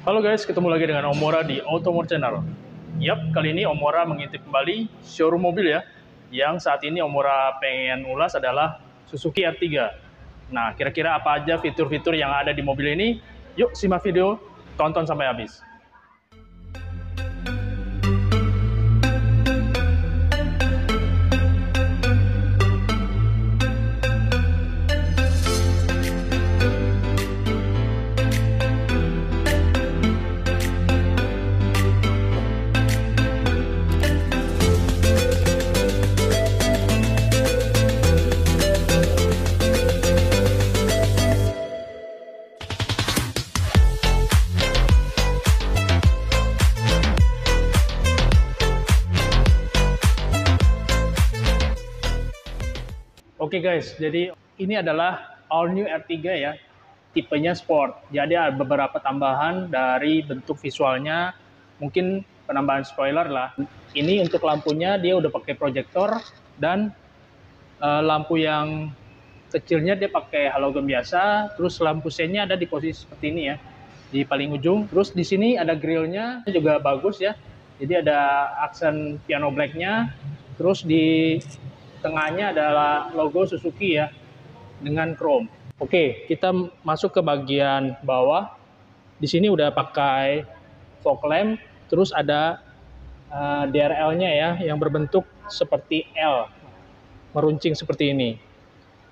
Halo guys, ketemu lagi dengan Omora di Automore Channel. Yap, kali ini Omora mengintip kembali showroom mobil ya. Yang saat ini Omora pengen ulas adalah Suzuki R3. Nah, kira-kira apa aja fitur-fitur yang ada di mobil ini? Yuk simak video, tonton sampai habis. Oke guys, jadi ini adalah all new R3 ya, tipenya sport. Jadi ada beberapa tambahan dari bentuk visualnya, mungkin penambahan spoiler lah. Ini untuk lampunya dia udah pakai proyektor dan lampu yang kecilnya dia pakai halogen biasa. Terus lampu sennya ada di posisi seperti ini ya, di paling ujung. Terus di sini ada grillnya juga bagus ya. Jadi ada aksen piano blacknya. Terus di tengahnya adalah logo Suzuki ya, dengan chrome. Oke, kita masuk ke bagian bawah. Di sini udah pakai fog lamp, terus ada DRL-nya ya, yang berbentuk seperti L, meruncing seperti ini.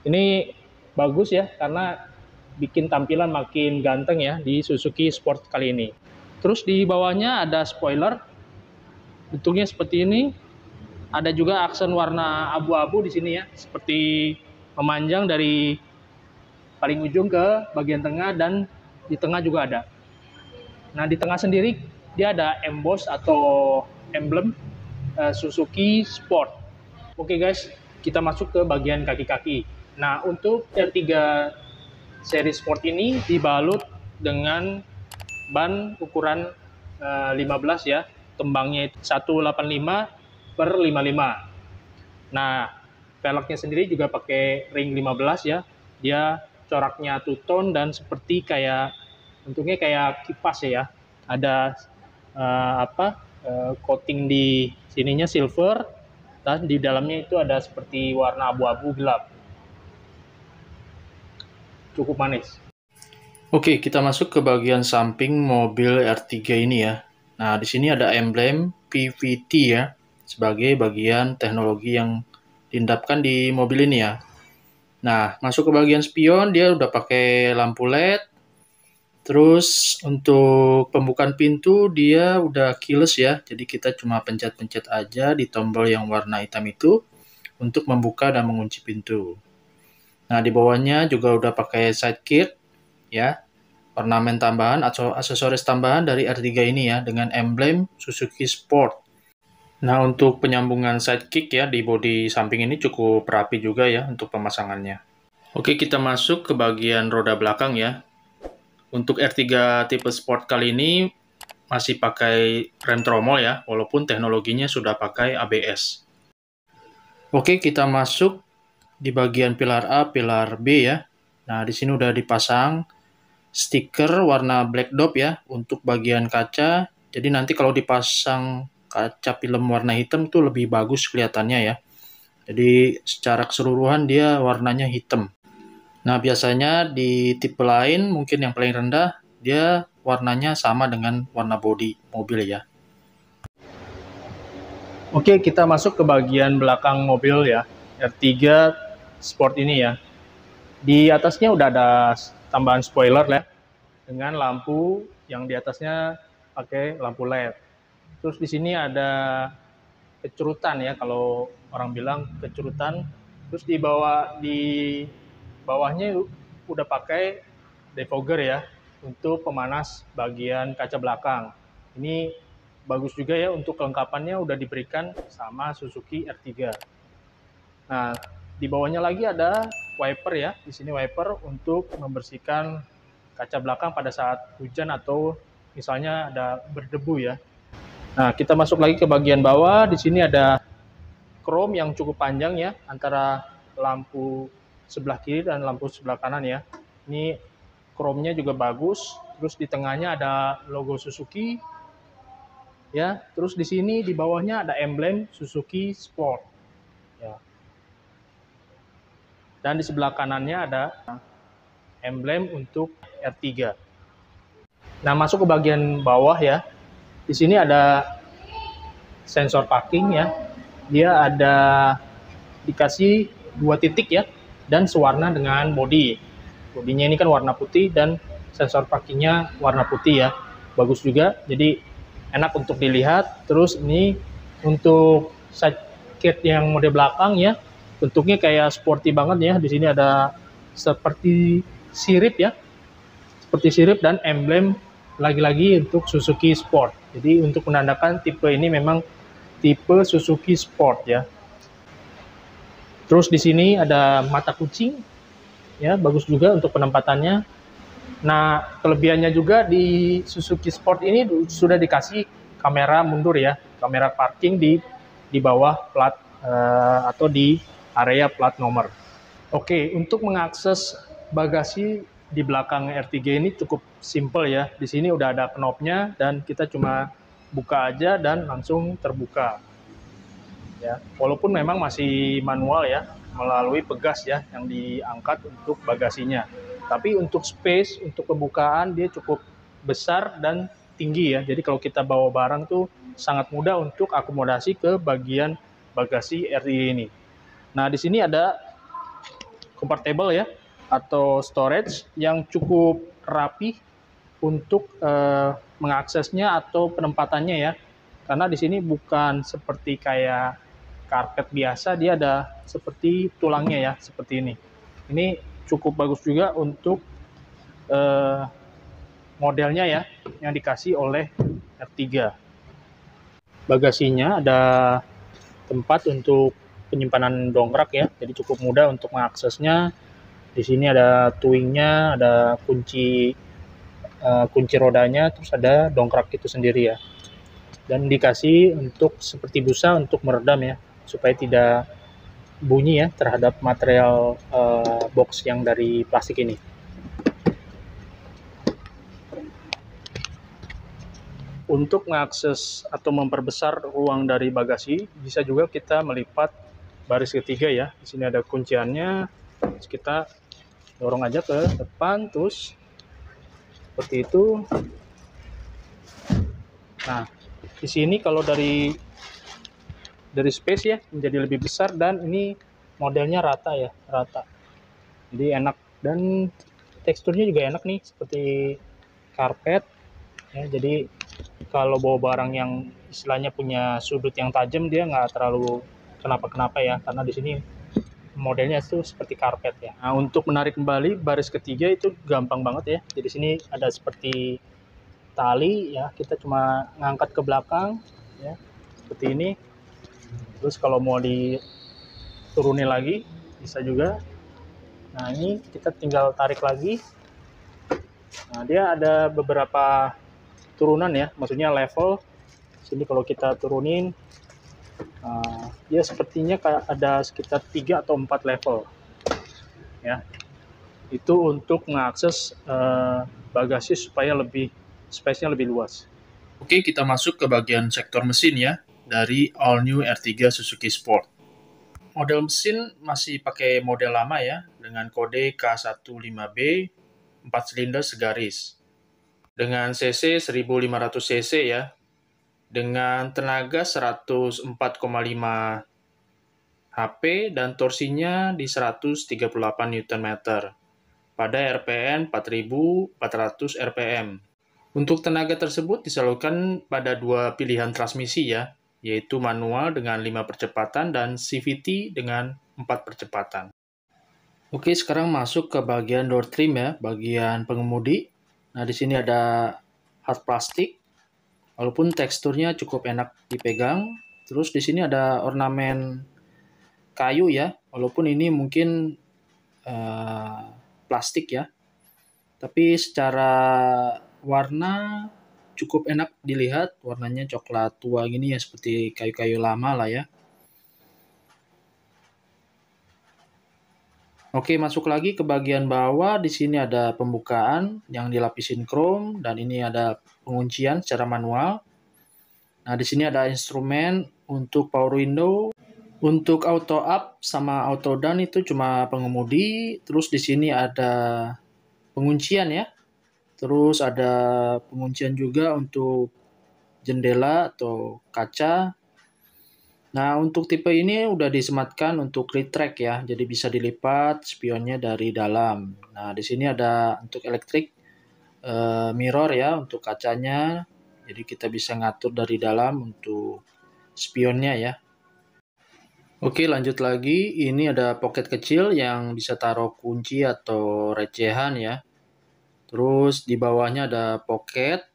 Ini bagus ya, karena bikin tampilan makin ganteng ya di Suzuki Sport kali ini. Terus di bawahnya ada spoiler, bentuknya seperti ini. Ada juga aksen warna abu-abu di sini ya, seperti memanjang dari paling ujung ke bagian tengah, dan di tengah juga ada. Nah, di tengah sendiri dia ada emboss atau emblem Suzuki Sport. Oke guys, kita masuk ke bagian kaki-kaki. Nah, untuk R3 seri Sport ini dibalut dengan ban ukuran 15 ya, tembangnya 185/55. Nah, velgnya sendiri juga pakai ring 15 ya. Dia coraknya two-tone dan seperti kayak bentuknya kayak kipas ya. Ada coating di sininya silver, dan di dalamnya itu ada seperti warna abu-abu gelap. Cukup manis. Oke, kita masuk ke bagian samping mobil R3 ini ya. Nah, di sini ada emblem PVT ya, sebagai bagian teknologi yang diendapkan di mobil ini ya. Nah, masuk ke bagian spion, dia udah pakai lampu LED. Terus untuk pembukaan pintu dia udah keyless ya, jadi kita cuma pencet-pencet aja di tombol yang warna hitam itu untuk membuka dan mengunci pintu. Nah, di bawahnya juga udah pakai side kit ya, ornamen tambahan atau aksesoris tambahan dari R3 ini ya, dengan emblem Suzuki Sport. Nah, untuk penyambungan sidekick ya di bodi samping ini cukup rapi juga ya untuk pemasangannya. Oke, kita masuk ke bagian roda belakang ya. Untuk R3 tipe Sport kali ini masih pakai rem tromol ya, walaupun teknologinya sudah pakai ABS. Oke, kita masuk di bagian pilar A, pilar B ya. Nah, di sini udah dipasang stiker warna black dot ya untuk bagian kaca. Jadi nanti kalau dipasang kaca film warna hitam tuh lebih bagus kelihatannya ya. Jadi secara keseluruhan dia warnanya hitam. Nah, biasanya di tipe lain mungkin yang paling rendah dia warnanya sama dengan warna bodi mobil ya. Oke, kita masuk ke bagian belakang mobil ya, R3 Sport ini ya. Di atasnya udah ada tambahan spoiler ya, dengan lampu yang di atasnya pakai lampu LED. Terus di sini ada kecerutan ya, kalau orang bilang kecerutan. Terus di bawahnya udah pakai defogger ya, untuk pemanas bagian kaca belakang. Ini bagus juga ya, untuk kelengkapannya udah diberikan sama Suzuki R3. Nah, di bawahnya lagi ada wiper ya. Di sini wiper untuk membersihkan kaca belakang pada saat hujan atau misalnya ada berdebu ya. Nah, kita masuk lagi ke bagian bawah. Di sini ada chrome yang cukup panjang ya, antara lampu sebelah kiri dan lampu sebelah kanan ya. Ini chrome-nya juga bagus. Terus di tengahnya ada logo Suzuki, ya. Terus di sini di bawahnya ada emblem Suzuki Sport, ya. Dan di sebelah kanannya ada emblem untuk R3. Nah, masuk ke bagian bawah ya. Di sini ada sensor parking ya. Dia ada dikasih 2 titik ya, dan sewarna dengan bodi. Bodinya ini kan warna putih dan sensor parkingnya warna putih ya. Bagus juga, jadi enak untuk dilihat. Terus ini untuk side kit yang mode belakang ya, bentuknya kayak sporty banget ya. Di sini ada seperti sirip ya, seperti sirip dan emblem lagi-lagi untuk Suzuki Sport. Jadi untuk menandakan tipe ini memang tipe Suzuki Sport ya. Terus di sini ada mata kucing, ya bagus juga untuk penempatannya. Nah, kelebihannya juga di Suzuki Sport ini sudah dikasih kamera mundur ya, kamera parking di bawah plat atau di area plat nomor. Oke, untuk mengakses bagasi di belakang R3 ini cukup simple ya. Di sini udah ada knopnya dan kita cuma buka aja dan langsung terbuka. Ya, walaupun memang masih manual ya, melalui pegas ya yang diangkat untuk bagasinya. Tapi untuk space, untuk pembukaan dia cukup besar dan tinggi ya. Jadi kalau kita bawa barang tuh sangat mudah untuk akomodasi ke bagian bagasi R3 ini. Nah, di sini ada comfortable ya, atau storage yang cukup rapi untuk mengaksesnya atau penempatannya ya. Karena di sini bukan seperti kayak karpet biasa, dia ada seperti tulangnya ya, seperti ini. Ini cukup bagus juga untuk modelnya ya, yang dikasih oleh R3. Bagasinya ada tempat untuk penyimpanan dongkrak ya, jadi cukup mudah untuk mengaksesnya. Di sini ada towingnya, ada kunci rodanya, terus ada dongkrak itu sendiri ya. Dan dikasih untuk seperti busa untuk meredam ya, supaya tidak bunyi ya terhadap material box yang dari plastik ini. Untuk mengakses atau memperbesar ruang dari bagasi, bisa juga kita melipat baris ketiga ya. Di sini ada kunciannya, terus kita dorong aja ke depan, terus seperti itu. Nah, di sini kalau dari space ya menjadi lebih besar, dan ini modelnya rata ya, rata. Jadi enak dan teksturnya juga enak nih, seperti karpet ya. Jadi kalau bawa barang yang istilahnya punya sudut yang tajam, dia nggak terlalu kenapa-kenapa ya, karena di sini modelnya itu seperti karpet ya. Nah, untuk menarik kembali baris ketiga itu gampang banget ya. Jadi sini ada seperti tali ya, kita cuma ngangkat ke belakang ya, seperti ini. Terus kalau mau diturunin lagi bisa juga. Nah, ini kita tinggal tarik lagi. Nah, dia ada beberapa turunan ya, maksudnya level. Sini kalau kita turunin, dia sepertinya kayak ada sekitar 3 atau 4 level ya. Itu untuk mengakses bagasi supaya space-nya lebih luas. Oke, kita masuk ke bagian sektor mesin ya, dari all new R3 Suzuki Sport. Model mesin masih pakai model lama ya, dengan kode K15B 4 silinder segaris. Dengan cc 1500 cc ya, dengan tenaga 104,5 HP dan torsinya di 138 Nm pada RPM 4400 RPM. Untuk tenaga tersebut disalurkan pada 2 pilihan transmisi ya, yaitu manual dengan 5 percepatan dan CVT dengan 4 percepatan. Oke, sekarang masuk ke bagian door trim ya, bagian pengemudi. Nah, di sini ada hard plastik, walaupun teksturnya cukup enak dipegang. Terus di sini ada ornamen kayu ya, walaupun ini mungkin plastik ya. Tapi secara warna cukup enak dilihat, warnanya coklat tua gini ya, seperti kayu-kayu lama lah ya. Oke, masuk lagi ke bagian bawah. Di sini ada pembukaan yang dilapisin chrome dan ini ada penguncian secara manual. Nah, di sini ada instrumen untuk power window, untuk auto up sama auto down itu cuma pengemudi. Terus di sini ada penguncian ya. Terus ada penguncian juga untuk jendela atau kaca. Nah, untuk tipe ini udah disematkan untuk retract ya, jadi bisa dilipat spionnya dari dalam. Nah, di sini ada untuk elektrik mirror ya untuk kacanya, jadi kita bisa ngatur dari dalam untuk spionnya ya. Oke, lanjut lagi. Ini ada pocket kecil yang bisa taruh kunci atau recehan ya. Terus di bawahnya ada pocket.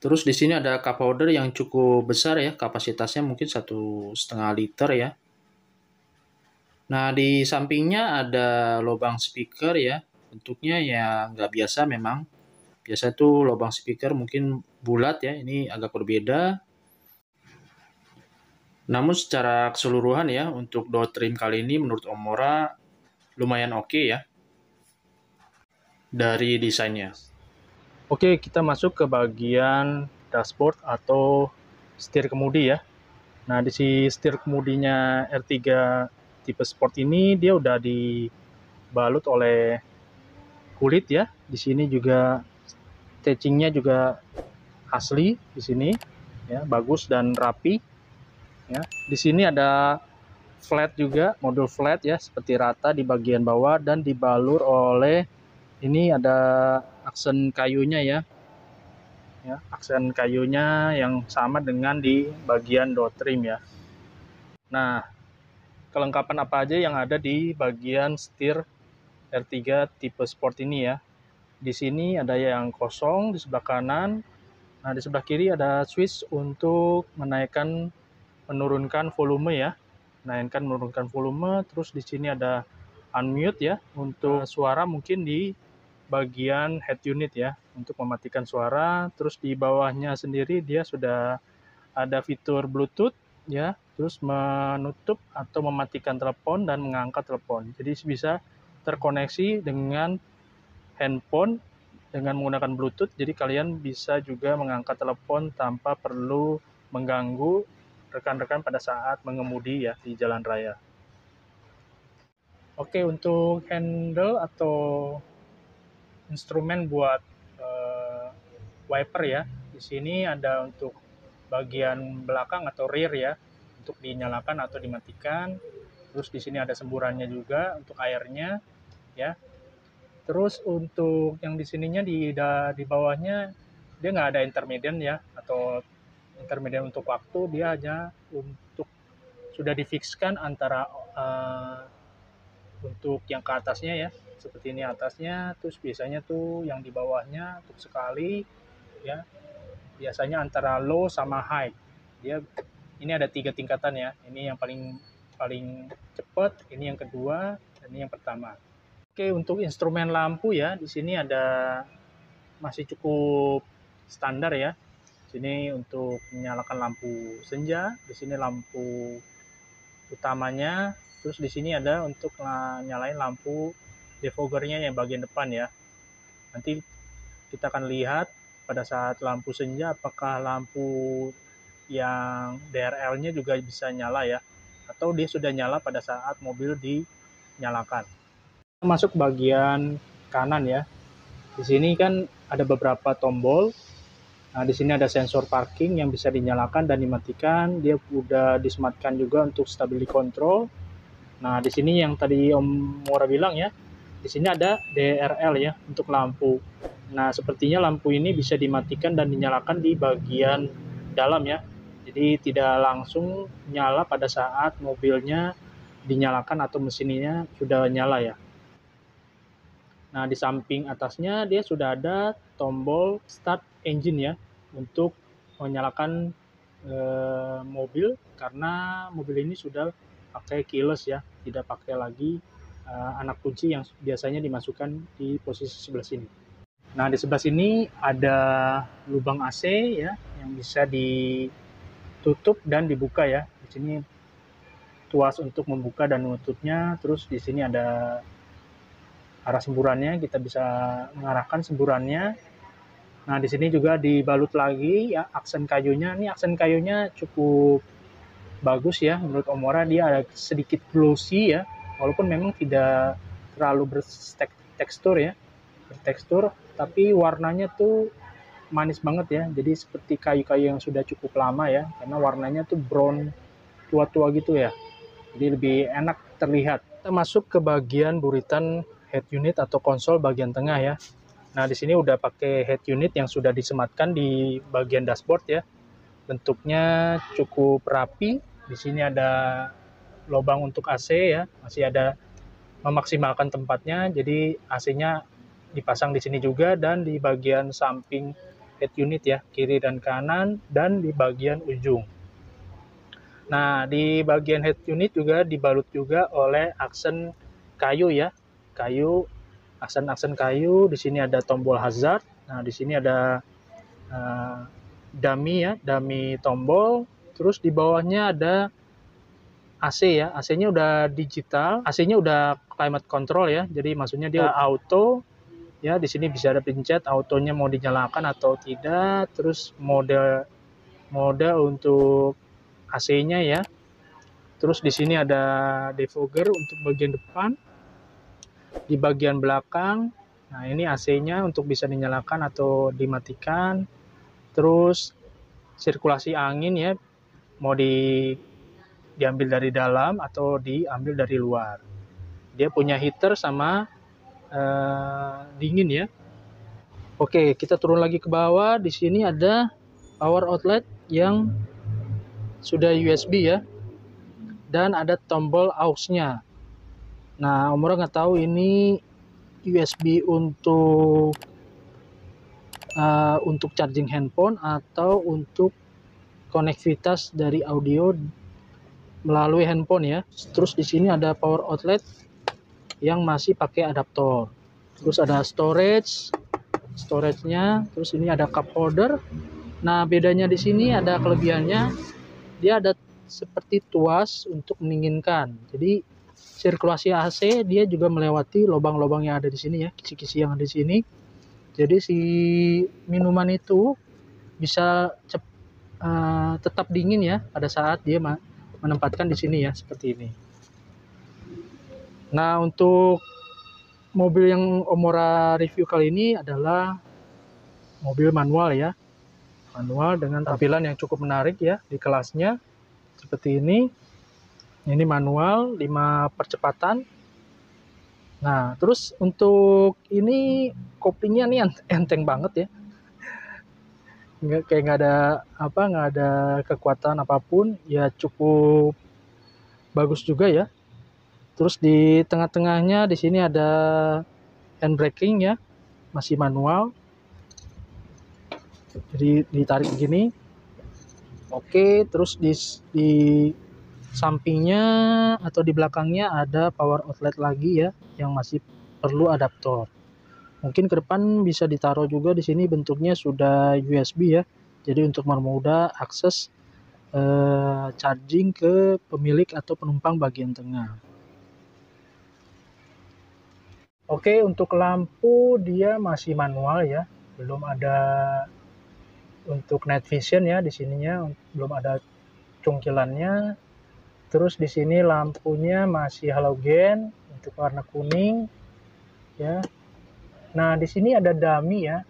Terus di sini ada cup holder yang cukup besar ya, kapasitasnya mungkin 1,5 liter ya. Nah, di sampingnya ada lubang speaker ya. Bentuknya ya nggak biasa memang. Biasa tuh lubang speaker mungkin bulat ya, ini agak berbeda. Namun secara keseluruhan ya, untuk door trim kali ini menurut Omora lumayan oke ya dari desainnya. Oke, kita masuk ke bagian dashboard atau setir kemudi ya. Nah, di si setir kemudinya R3 tipe sport ini dia udah dibalut oleh kulit ya. Di sini juga stitchingnya juga asli di sini ya, bagus dan rapi ya. Di sini ada flat juga, modul flat ya, seperti rata di bagian bawah dan dibalur oleh ini ada aksen kayunya ya. Ya, aksen kayunya yang sama dengan di bagian door trim ya. Nah, kelengkapan apa aja yang ada di bagian setir R3 tipe sport ini ya. Di sini ada yang kosong di sebelah kanan. Nah, di sebelah kiri ada switch untuk menaikkan menurunkan volume ya. Menaikkan menurunkan volume, terus di sini ada unmute ya untuk suara mungkin di bagian head unit ya untuk mematikan suara. Terus di bawahnya sendiri dia sudah ada fitur Bluetooth ya, terus menutup atau mematikan telepon dan mengangkat telepon. Jadi bisa terkoneksi dengan handphone dengan menggunakan Bluetooth. Jadi kalian bisa juga mengangkat telepon tanpa perlu mengganggu rekan-rekan pada saat mengemudi ya di jalan raya. Oke, untuk handle atau instrumen buat wiper ya. Di sini ada untuk bagian belakang atau rear ya, untuk dinyalakan atau dimatikan. Terus di sini ada semburannya juga untuk airnya ya. Terus untuk yang di sininya di bawahnya dia nggak ada intermediate ya, atau intermediate untuk waktu, dia hanya untuk sudah difikskan antara untuk yang ke atasnya ya, seperti ini atasnya, terus biasanya tuh yang di bawahnya untuk sekali ya, biasanya antara low sama high. Dia ini ada 3 tingkatan ya. Ini yang paling paling cepat, ini yang kedua, dan ini yang pertama. Oke, untuk instrumen lampu ya, di sini ada masih cukup standar ya. Sini untuk menyalakan lampu senja, di sini lampu utamanya, terus di sini ada untuk nyalain lampu defoggernya yang bagian depan ya. Nanti kita akan lihat pada saat lampu senja apakah lampu yang DRL-nya juga bisa nyala ya, atau dia sudah nyala pada saat mobil dinyalakan. Masuk bagian kanan ya. Di sini kan ada beberapa tombol. Nah, di sini ada sensor parking yang bisa dinyalakan dan dimatikan. Dia udah disematkan juga untuk stability control. Nah, di sini yang tadi Om Mora bilang ya, di sini ada DRL ya untuk lampu. Nah, sepertinya lampu ini bisa dimatikan dan dinyalakan di bagian dalam ya. Jadi tidak langsung nyala pada saat mobilnya dinyalakan atau mesinnya sudah nyala ya. Nah, di samping atasnya dia sudah ada tombol start engine ya untuk menyalakan mobil, karena mobil ini sudah pakai keyless ya, tidak pakai lagi anak kunci yang biasanya dimasukkan di posisi sebelah sini. Nah, di sebelah sini ada lubang AC ya yang bisa ditutup dan dibuka ya. Di sini tuas untuk membuka dan menutupnya. Terus di sini ada arah semburannya, kita bisa mengarahkan semburannya. Nah, di sini juga dibalut lagi ya aksen kayunya. Ini aksen kayunya cukup bagus ya menurut Omora, dia ada sedikit glossy ya, walaupun memang tidak terlalu bertekstur ya, tapi warnanya tuh manis banget ya. Jadi seperti kayu-kayu yang sudah cukup lama ya, karena warnanya tuh brown tua-tua gitu ya. Jadi lebih enak terlihat. Kita masuk ke bagian buritan head unit atau konsol bagian tengah ya. Nah, di sini udah pakai head unit yang sudah disematkan di bagian dashboard ya. Bentuknya cukup rapi. Di sini ada lubang untuk AC ya, masih ada memaksimalkan tempatnya. Jadi AC-nya dipasang di sini juga, dan di bagian samping head unit ya, kiri dan kanan, dan di bagian ujung. Nah, di bagian head unit juga dibalut juga oleh aksen kayu ya, aksen kayu. Di sini ada tombol hazard. Nah, di sini ada dummy ya, dummy tombol. Terus di bawahnya ada AC ya, AC-nya udah digital, AC-nya udah climate control ya. Jadi maksudnya dia auto ya. Di sini bisa ada pencet autonya mau dinyalakan atau tidak. Terus mode untuk AC-nya ya. Terus di sini ada defogger untuk bagian depan. Di bagian belakang, nah ini AC-nya untuk bisa dinyalakan atau dimatikan. Terus sirkulasi angin ya, mau diambil dari dalam atau diambil dari luar. Dia punya heater sama dingin ya. Oke, kita turun lagi ke bawah. Di sini ada power outlet yang sudah USB ya, dan ada tombol aux-nya. Nah, Omora nggak tahu ini USB untuk charging handphone atau untuk konektivitas dari audio melalui handphone ya. Terus di sini ada power outlet yang masih pakai adaptor. Terus ada storage-nya. Terus ini ada cup holder. Nah, bedanya di sini ada kelebihannya, dia ada seperti tuas untuk mendinginkan. Jadi sirkulasi AC dia juga melewati lubang-lubang yang ada di sini ya, kisi-kisi yang ada di sini. Jadi si minuman itu bisa tetap dingin ya pada saat dia menempatkan di sini ya, seperti ini. Nah, untuk mobil yang Omora review kali ini adalah mobil manual ya. Manual dengan tampilan yang cukup menarik ya di kelasnya. Seperti ini. Ini manual 5 percepatan. Nah, terus untuk ini koplingnya nih enteng banget ya. Nggak ada kekuatan apapun ya, cukup bagus juga ya. Terus di tengah-tengahnya di sini ada handbraking ya, masih manual. Jadi ditarik begini. Oke, terus di sampingnya atau di belakangnya ada power outlet lagi ya, yang masih perlu adaptor. Mungkin ke depan bisa ditaruh juga di sini, bentuknya sudah USB ya. Jadi untuk mempermudah akses charging ke pemilik atau penumpang bagian tengah. Oke, untuk lampu dia masih manual ya, belum ada untuk night vision ya, di sininya belum ada cungkilannya. Terus di sini lampunya masih halogen untuk warna kuning ya. Nah, di sini ada dummy ya.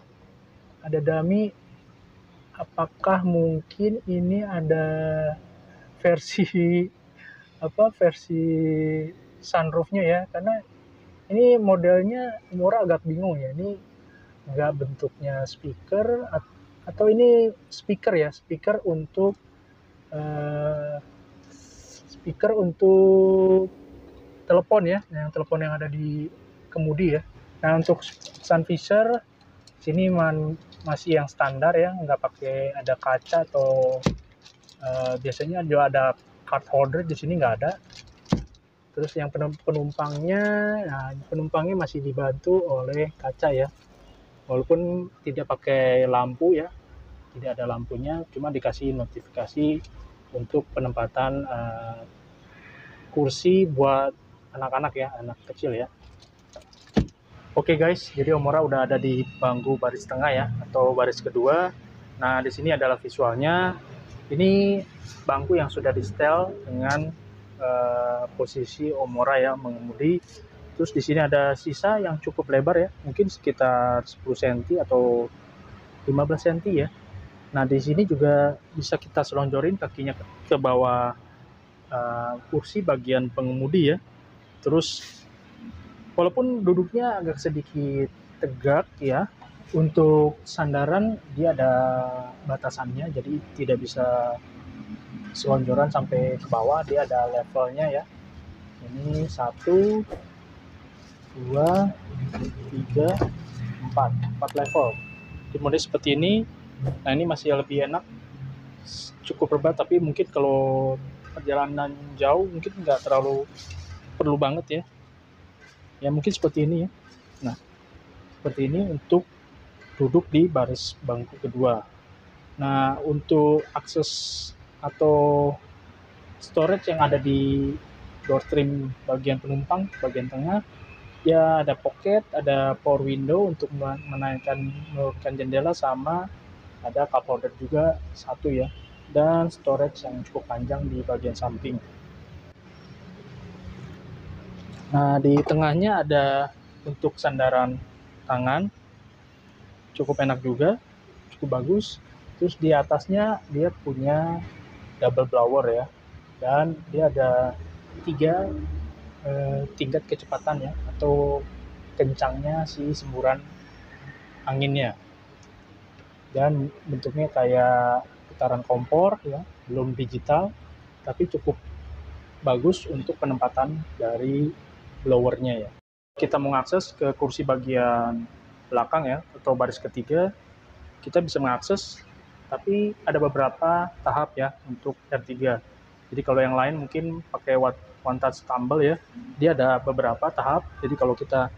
Ada dummy. Apakah mungkin ini ada versi versi sunroofnya ya? Karena ini modelnya Omora agak bingung ya. Ini nggak bentuknya speaker atau ini speaker ya? Speaker untuk telepon ya, yang telepon yang ada di kemudi ya. Nah, untuk sun visor sini masih yang standar ya, nggak pakai ada kaca atau biasanya juga ada card holder, di sini nggak ada. Terus yang penumpangnya, nah penumpangnya masih dibantu oleh kaca ya, walaupun tidak pakai lampu ya, tidak ada lampunya, cuma dikasih notifikasi untuk penempatan kursi buat anak-anak ya, anak kecil ya. Oke guys, jadi Omora udah ada di bangku baris tengah ya, atau baris kedua. Nah, di sini adalah visualnya. Ini bangku yang sudah di setel dengan posisi Omora ya mengemudi. Terus di sini ada sisa yang cukup lebar ya, mungkin sekitar 10 cm atau 15 cm ya. Nah, di sini juga bisa kita selonjorin kakinya ke bawah kursi bagian pengemudi ya. Terus walaupun duduknya agak sedikit tegak ya, untuk sandaran dia ada batasannya, jadi tidak bisa selonjoran sampai ke bawah, dia ada levelnya ya. Ini 1, 2, 3, 4 level. Di mode seperti ini, nah ini masih lebih enak, cukup rebah, tapi mungkin kalau perjalanan jauh mungkin nggak terlalu perlu banget ya. Ya mungkin seperti ini ya. Nah, seperti ini untuk duduk di baris bangku kedua. Nah, untuk akses atau storage yang ada di door trim bagian penumpang, bagian tengah, ya ada pocket, ada power window untuk menaikkan menurunkan jendela, sama ada cup holder juga satu ya, dan storage yang cukup panjang di bagian samping. Nah, di tengahnya ada untuk sandaran tangan, cukup enak juga, cukup bagus. Terus di atasnya dia punya double blower ya, dan dia ada 3 tingkat kecepatan ya, atau kencangnya si semburan anginnya. Dan bentuknya kayak putaran kompor ya, belum digital, tapi cukup bagus untuk penempatan dari blowernya ya. Kita mengakses ke kursi bagian belakang ya, atau baris ketiga, kita bisa mengakses, tapi ada beberapa tahap ya untuk R3. Jadi kalau yang lain mungkin pakai one touch tumble ya, dia ada beberapa tahap. Jadi kalau kita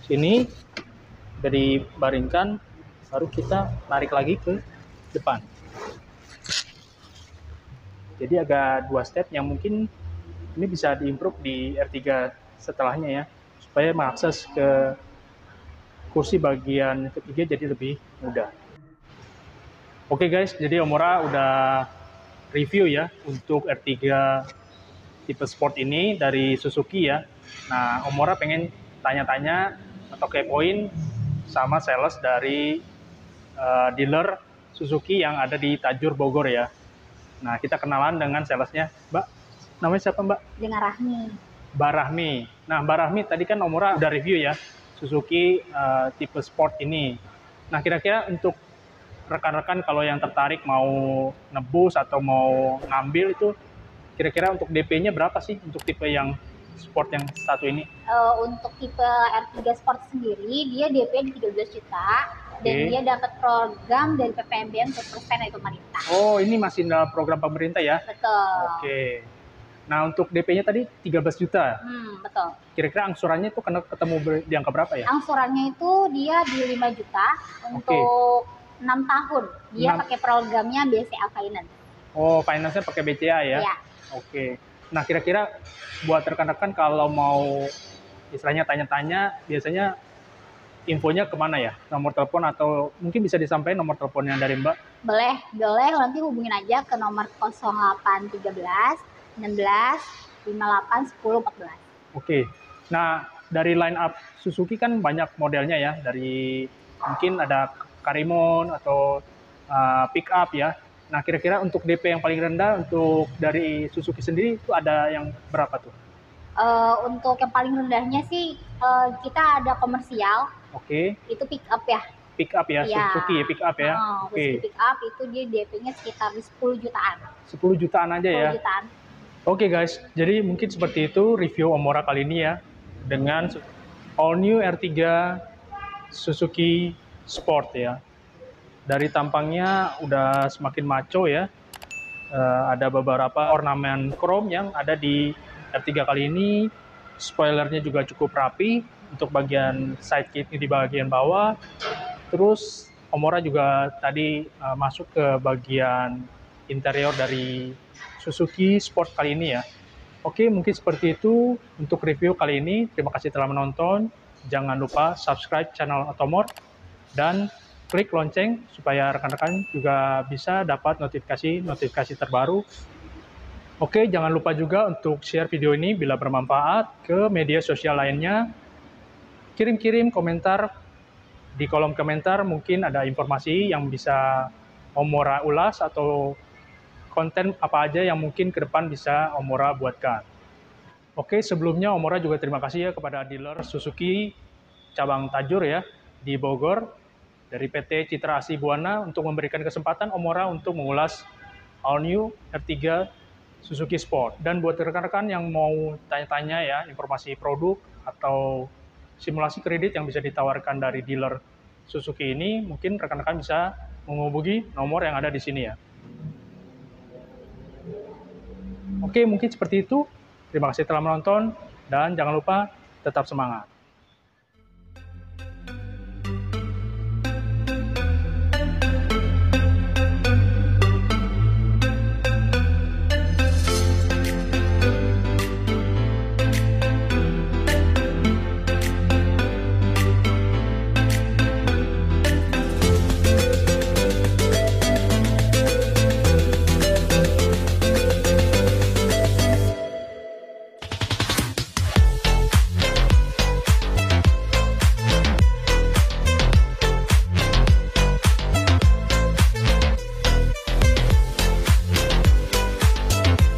sini udah dibaringkan, baru kita tarik lagi ke depan. Jadi agak 2 step yang mungkin ini bisa diimprove di R3 setelahnya ya, supaya mengakses ke kursi bagian ketiga jadi lebih mudah. Oke guys, jadi Omora udah review ya untuk R3 tipe sport ini dari Suzuki ya. Nah, Omora pengen tanya-tanya atau kepoin sama sales dari dealer Suzuki yang ada di Tajur, Bogor ya. Nah, kita kenalan dengan salesnya. Mbak, namanya siapa Mbak? Dengan Rahmi. Mbak Rahmi. Nah, Mbak Rahmi, tadi kan Omora udah review ya Suzuki tipe sport ini. Nah, kira-kira untuk rekan-rekan kalau yang tertarik mau nebus atau mau ngambil itu, kira-kira untuk DP-nya berapa sih untuk tipe yang sport yang satu ini? Untuk tipe R3 Sport sendiri, dia DP di 13 juta. Dan dia dapat program dari PPMBM 100% dari pemerintah. Oh, ini masih dalam program pemerintah ya? Betul. Oke. Nah, untuk DP-nya tadi 13 juta. Betul. Kira-kira angsurannya itu ketemu di angka berapa ya? Angsurannya itu dia di 5 juta untuk 6 tahun. Dia pakai programnya BCA Finance. Oh, finance-nya pakai BCA ya? Iya. Oke. Nah, kira-kira buat rekan-rekan kalau mau istilahnya tanya-tanya, biasanya infonya kemana ya? Nomor telepon atau mungkin bisa disampaikan nomor teleponnya dari Mbak? Boleh. Nanti hubungin aja ke nomor 0813 16 58 10 14. Oke. Nah, dari line up Suzuki kan banyak modelnya ya. Dari mungkin ada Karimun atau pick up ya. Nah, kira-kira untuk DP yang paling rendah untuk dari Suzuki sendiri itu ada yang berapa tuh? Untuk yang paling rendahnya sih kita ada komersial. Oke. Itu pick up ya. Pick up ya, ya. Suzuki ya, pick up ya. Suzuki pick up itu dia DP-nya sekitar 10 jutaan. 10 jutaan aja 10 ya. Jutaan. Oke guys, jadi mungkin seperti itu review Omora kali ini ya, dengan all new R3 Suzuki Sport ya. Dari tampangnya udah semakin maco ya. Ada beberapa ornamen chrome yang ada di R3 kali ini. Spoilernya juga cukup rapi untuk bagian side kit di bagian bawah. Terus Omora juga tadi masuk ke bagian interior dari Suzuki Sport kali ini ya. Oke, mungkin seperti itu untuk review kali ini. Terima kasih telah menonton. Jangan lupa subscribe channel Otomor dan klik lonceng supaya rekan-rekan juga bisa dapat notifikasi terbaru. Oke, jangan lupa juga untuk share video ini bila bermanfaat ke media sosial lainnya. Kirim-kirim komentar di kolom komentar, mungkin ada informasi yang bisa Omora ulas atau konten apa aja yang mungkin ke depan bisa Omora buatkan. Oke, sebelumnya Omora juga terima kasih ya kepada dealer Suzuki cabang Tajur ya di Bogor dari PT Citra Asih Buana untuk memberikan kesempatan Omora untuk mengulas all new R3 Suzuki Sport. Dan buat rekan-rekan yang mau tanya-tanya ya informasi produk atau simulasi kredit yang bisa ditawarkan dari dealer Suzuki ini, mungkin rekan-rekan bisa menghubungi nomor yang ada di sini ya. Oke, mungkin seperti itu. Terima kasih telah menonton, dan jangan lupa tetap semangat.